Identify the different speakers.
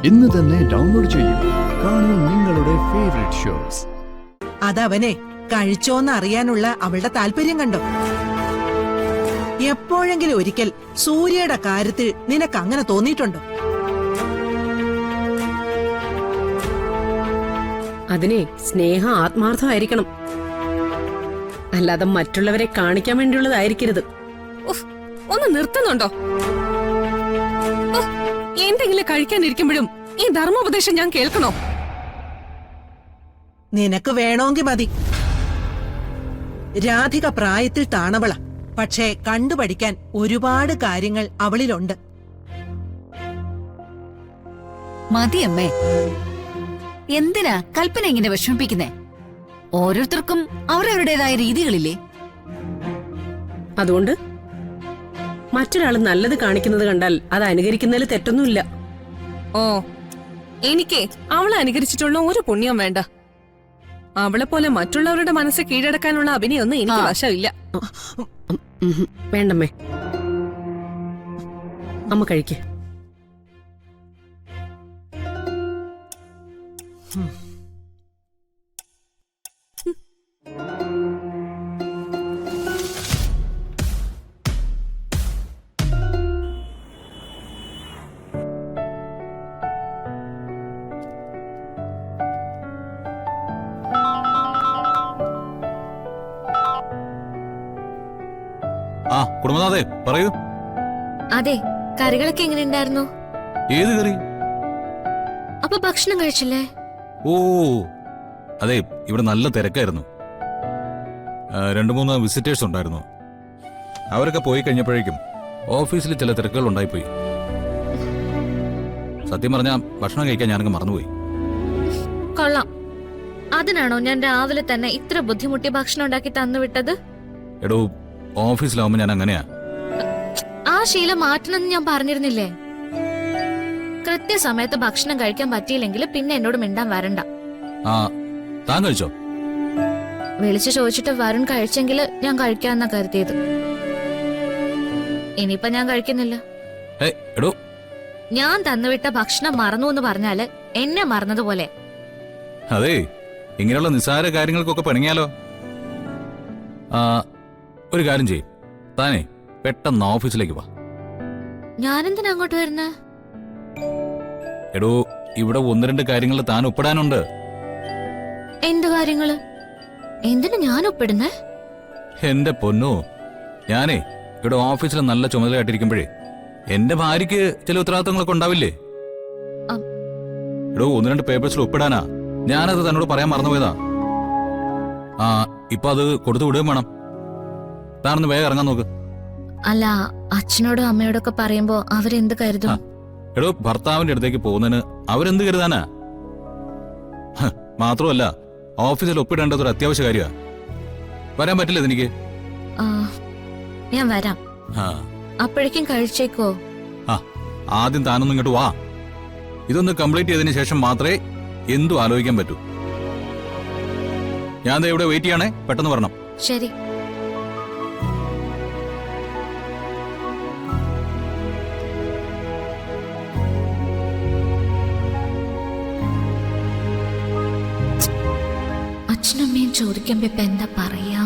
Speaker 1: ഇന്ന് തന്നെ ഡൗൺലോഡ് ചെയ്യൂ. കാണൂ നിങ്ങളുടെ ഫേവറേറ്റ് ഷോസ്.
Speaker 2: അതവനെ കഴിച്ചോന്ന് അറിയാനുള്ള അവളുടെ താല്പര്യം കണ്ടോ? എപ്പോഴെങ്കിലും ഒരിക്കൽ സൂര്യയുടെ കാര്യത്തിൽ നിനക്ക് അങ്ങനെ തോന്നിയിട്ടുണ്ടോ?
Speaker 3: അതിനെ സ്നേഹം ആത്മാർത്ഥമായിരിക്കണം, അല്ലാതെ മറ്റുള്ളവരെ കാണിക്കാൻ വേണ്ടിയുള്ളതായിരിക്കരുത്.
Speaker 4: ഒന്ന് നിർത്തുന്നുണ്ടോ? എന്തെങ്കിലും കഴിക്കാനിരിക്കുമ്പോഴും ഈ ധർമ്മോപദേശം ഞാൻ കേൾക്കണോ?
Speaker 2: നിനക്ക് വേണമെങ്കിൽ മതി. രാധിക പ്രായത്തിൽ താണവള, പക്ഷേ കണ്ടുപഠിക്കാൻ ഒരുപാട് കാര്യങ്ങൾ അവളിലുണ്ട്.
Speaker 5: മതിയമ്മേ, എന്തിനാ കൽപ്പന ഇങ്ങനെ വിഷമിപ്പിക്കുന്നേ? ഓരോരുത്തർക്കും അവരവരുടേതായ രീതികളില്ലേ?
Speaker 3: അതുകൊണ്ട് മറ്റൊരാൾ നല്ലത് കാണിക്കുന്നത് കണ്ടാൽ അത് അനുകരിക്കുന്നതിൽ തെറ്റൊന്നുമില്ല.
Speaker 4: ഓ, എനിക്ക് അവളെ അനുകരിച്ചിട്ടുള്ള ഒരു പുണ്യം വേണ്ട. അവളെ പോലെ മറ്റുള്ളവരുടെ മനസ്സ് കീഴടക്കാനുള്ള അഭിനയൊന്നും എനിക്ക് വശമില്ല.
Speaker 3: വേണ്ടമ്മേ, അമ്മ കഴിക്കേ.
Speaker 6: ആ കുടുംബനാഥേ, പറയൂ.
Speaker 7: അതെ, കറികളൊക്കെ എങ്ങനെയുണ്ടായിരുന്നു?
Speaker 6: ഏത് കറി?
Speaker 7: അപ്പൊ ഭക്ഷണം കഴിച്ചില്ലേ?
Speaker 6: ഓ അതെ, ഇവിടെ നല്ല തിരക്കായിരുന്നു. 2-3 വിസിറ്റേഴ്സ് ഉണ്ടായിരുന്നു. അവരൊക്കെ പോയി കഴിഞ്ഞപ്പോഴേക്കും ഓഫീസിൽ ചില തിരക്കുകൾ ഉണ്ടായിപ്പോയി. സത്യം പറഞ്ഞാൽ ഭക്ഷണം കഴിക്കാൻ ഞാനങ്ങ് മറന്നുപോയി.
Speaker 7: കൊള്ളാം. അതിനാണോ ഞാൻ രാവിലെ തന്നെ ഇത്ര ബുദ്ധിമുട്ടി ഭക്ഷണം ഉണ്ടാക്കി തന്നുവിട്ടത്?
Speaker 6: എടോ, ഓഫീസിലാവുമ്പോ ഞാൻ അങ്ങനെയാ.
Speaker 7: ആ ശീലം മാറ്റണമെന്ന് ഞാൻ പറഞ്ഞിരുന്നില്ലേ? കൃത്യസമയത്ത് ഭക്ഷണം കഴിക്കാൻ പറ്റിയില്ലെങ്കിൽ പിന്നെ എന്നോട് മിണ്ടാൻ വരണ്ട.
Speaker 6: ആ, താൻ കഴിച്ചോ?
Speaker 7: വിളിച്ചു ചോദിച്ചിട്ട് വരുൺ കഴിച്ചെങ്കിൽ ഞാൻ കഴിക്കാന്നാ കരുതിയത്. ഇനിയിപ്പൊ ഞാൻ കഴിക്കുന്നില്ല.
Speaker 6: എടോ,
Speaker 7: ഞാൻ തന്നുവിട്ട ഭക്ഷണം മറന്നു എന്ന് പറഞ്ഞാല് എന്നെ മറന്നതുപോലെ.
Speaker 6: അതെ, ഇങ്ങനെയുള്ള നിസ്സാര കാര്യങ്ങൾക്കൊക്കെ പണിങ്ങിയാലോ? ഒരു കാര്യം ചെയ്യും, താനേ പെട്ടെന്ന് ഓഫീസിലേക്ക് വാ.
Speaker 7: ഞാനെന്തിനാ അങ്ങോട്ട് വരുന്നേ?
Speaker 6: എടോ, ഇവിടെ 1-2 കാര്യങ്ങൾ താൻ ഒപ്പിടാനുണ്ട്.
Speaker 7: എന്ത് കാര്യങ്ങള്? എന്തിനു ഞാൻ ഒപ്പിടുന്നേ?
Speaker 6: എന്റെ പൊന്നോ, ഞാനേ ഇവിടെ ഓഫീസിൽ നല്ല ചുമതലയായിട്ടിരിക്കുമ്പോഴേ എന്റെ ഭാര്യയ്ക്ക് ചില ഉത്തരവാദിത്തങ്ങളൊക്കെ ഉണ്ടാവില്ലേ? എടോ, 1-2 പേപ്പേഴ്സിൽ ഒപ്പിടാനാ. ഞാനത് തന്നോട് പറയാൻ മറന്നുപോയതാ. ഇപ്പൊ അത് കൊടുത്തു വിടുകയും വേണം. താനൊന്ന് വേഗം ഇറങ്ങാൻ നോക്ക്.
Speaker 7: അല്ല, അച്ഛനോടും അമ്മയോടൊക്കെ പറയുമ്പോ അവരെന്ത് കരുതും?
Speaker 6: എടോ, ഭർത്താവിന്റെ അടുത്തേക്ക് പോകുന്നതിന് അവരെന്ത് കരുതാനാ? മാത്രമല്ല, ഓഫീസിൽ ഒപ്പിടേണ്ടത് ഒരു അത്യാവശ്യ കാര്യമാ. വരാൻ പറ്റില്ല എനിക്ക്?
Speaker 7: ഞാൻ വരാം. അപ്പോഴേക്കും കഴിച്ചേക്കോ?
Speaker 6: ആദ്യം താനൊന്നും ഇങ്ങോട്ട് വാ. ഇതൊന്ന് കംപ്ലീറ്റ് ചെയ്തതിനു ശേഷം മാത്രമേ എന്തും ആലോചിക്കാൻ പറ്റൂ. ഞാൻ ഇവിടെ വെയിറ്റ് ചെയ്യണേ, പെട്ടെന്ന് വരണം.
Speaker 7: ശരി. അച്ഛനമ്മയും ചോദിക്കുമ്പോ ഇപ്പൊ എന്താ പറയാ?